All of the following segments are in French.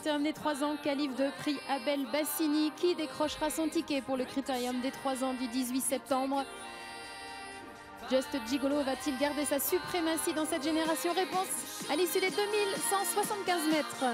Critérium des 3 ans, qualif de prix Abel Bassini qui décrochera son ticket pour le Critérium des 3 ans du 18 septembre. Just Gigolo va-t-il garder sa suprématie dans cette génération? Réponse à l'issue des 2175 mètres.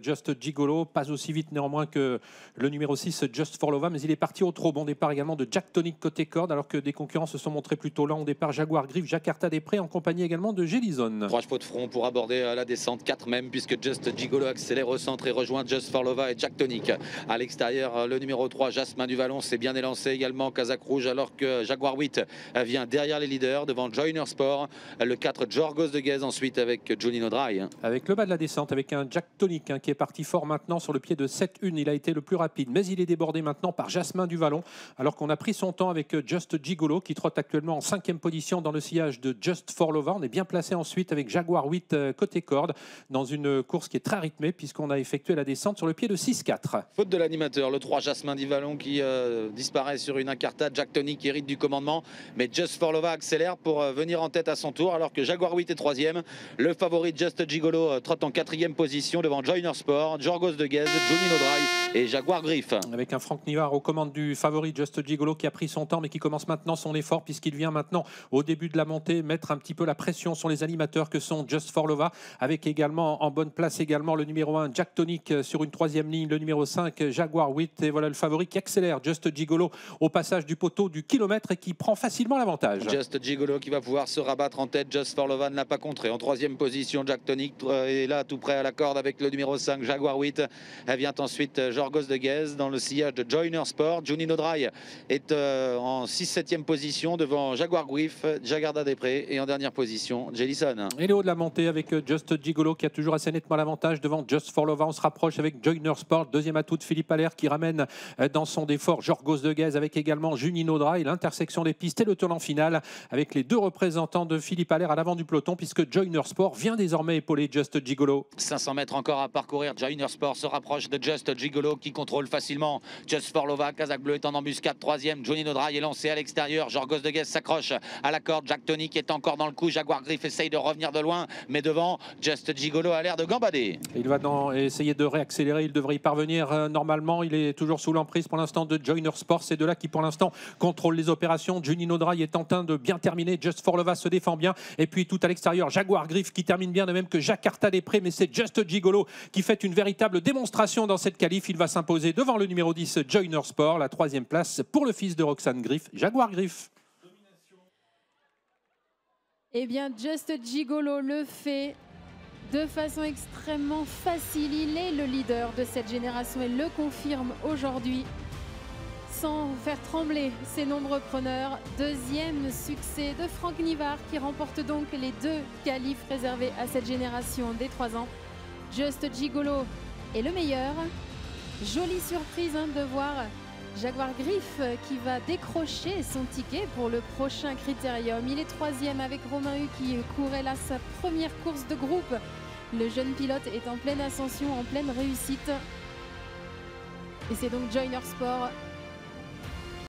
Just Gigolo, pas aussi vite néanmoins que le numéro 6 Just for Lova, mais il est parti au trop bon départ également de Jack Tonic côté corde, alors que des concurrents se sont montrés plutôt lents au départ. Jaguar Griff, Jakarta Després en compagnie également de Gélizone. 3 chevaux de front pour aborder la descente, 4 même, puisque Just Gigolo accélère au centre et rejoint Just for Lova et Jack Tonic. À l'extérieur, le numéro 3 Jasmin du Vallon s'est bien élancé également, Kazakh Rouge, alors que Jaguar 8 vient derrière les leaders devant Joyner Sport. Le 4 Jorgos de Guez ensuite avec Junino Dry. Avec le bas de la descente, avec un Jack Tonic qui est parti fort maintenant sur le pied de 7-1. Il a été le plus rapide, mais il est débordé maintenant par Jasmin du Vallon, alors qu'on a pris son temps avec Just Gigolo qui trotte actuellement en 5e position dans le sillage de Just for Lova. On est bien placé ensuite avec Jaguar 8 côté corde dans une course qui est très rythmée puisqu'on a effectué la descente sur le pied de 6-4. Faute de l'animateur, le 3 Jasmin du Vallon qui disparaît sur une incartade. Jack Tonic qui hérite du commandement, mais Just for Lova accélère pour venir en tête à son tour, alors que Jaguar 8 est 3e. Le favori Just Gigolo trotte en 4e position devant Joyner Sport, Jorgos de Guez, Junino Dry et Jaguar Griff. Avec un Franck Nivard aux commandes du favori Just Gigolo qui a pris son temps mais qui commence maintenant son effort puisqu'il vient maintenant au début de la montée mettre un petit peu la pression sur les animateurs que sont Just for Lova, avec également en bonne place également le numéro 1 Jack Tonic sur une 3e ligne, le numéro 5 Jaguar 8 et voilà le favori qui accélère Just Gigolo au passage du poteau du kilomètre et qui prend facilement l'avantage. Just Gigolo qui va pouvoir se rabattre en tête, Just for Lova ne l'a pas contré. En 3e position Jack Tonic est là tout près à la corde avec le numéro 5 Jaguar 8. Elle vient ensuite Jorgos de Guez dans le sillage de Joyner Sport. Junino Dry est en 6-7e position devant Jaguar Griff, Jakarta Després et en dernière position Jellison. Et le haut de la montée avec Just Gigolo qui a toujours assez nettement l'avantage devant Just for Lova. On se rapproche avec Joyner Sport, deuxième atout de Philippe Allaire qui ramène dans son défort Jorgos de Guez avec également Junino Dry. L'intersection des pistes et le tournant final avec les deux représentants de Philippe Allaire à l'avant du peloton puisque Joyner Sport vient désormais épauler Just Gigolo. 500 mètres encore à parcourir. Joyner Sport se rapproche de Just Gigolo qui contrôle facilement Just for Lova. Kazakh Bleu est en embuscade, 3e. Junino Dry est lancé à l'extérieur. Jorgos de Guez s'accroche à la corde. Jack Tonic est encore dans le coup. Jaguar Griff essaye de revenir de loin, mais devant, Just Gigolo a l'air de gambader. Il va essayer de réaccélérer. Il devrait y parvenir normalement. Il est toujours sous l'emprise pour l'instant de Joyner Sport. C'est de là qui pour l'instant contrôle les opérations. Junino Dry est en train de bien terminer. Just for Lova se défend bien. Et puis tout à l'extérieur, Jaguar Griff qui termine bien, de même que Jakarta Després. Mais c'est Just Gigolo qui fait une véritable démonstration dans cette qualif. Il va s'imposer devant le numéro 10 Joyner Sport. La 3e place pour le fils de Roxane Griff, Jaguar Griff. Eh bien, Just Gigolo le fait de façon extrêmement facile. Il est le leader de cette génération et le confirme aujourd'hui sans faire trembler ses nombreux preneurs. 2e succès de Franck Nivard qui remporte donc les 2 qualifs réservés à cette génération des 3 ans. Just Gigolo est le meilleur. Jolie surprise de voir Jaguar Griff qui va décrocher son ticket pour le prochain critérium. Il est 3e avec Romain Hu qui courait là sa première course de groupe. Le jeune pilote est en pleine ascension, en pleine réussite. Et c'est donc Joyner Sport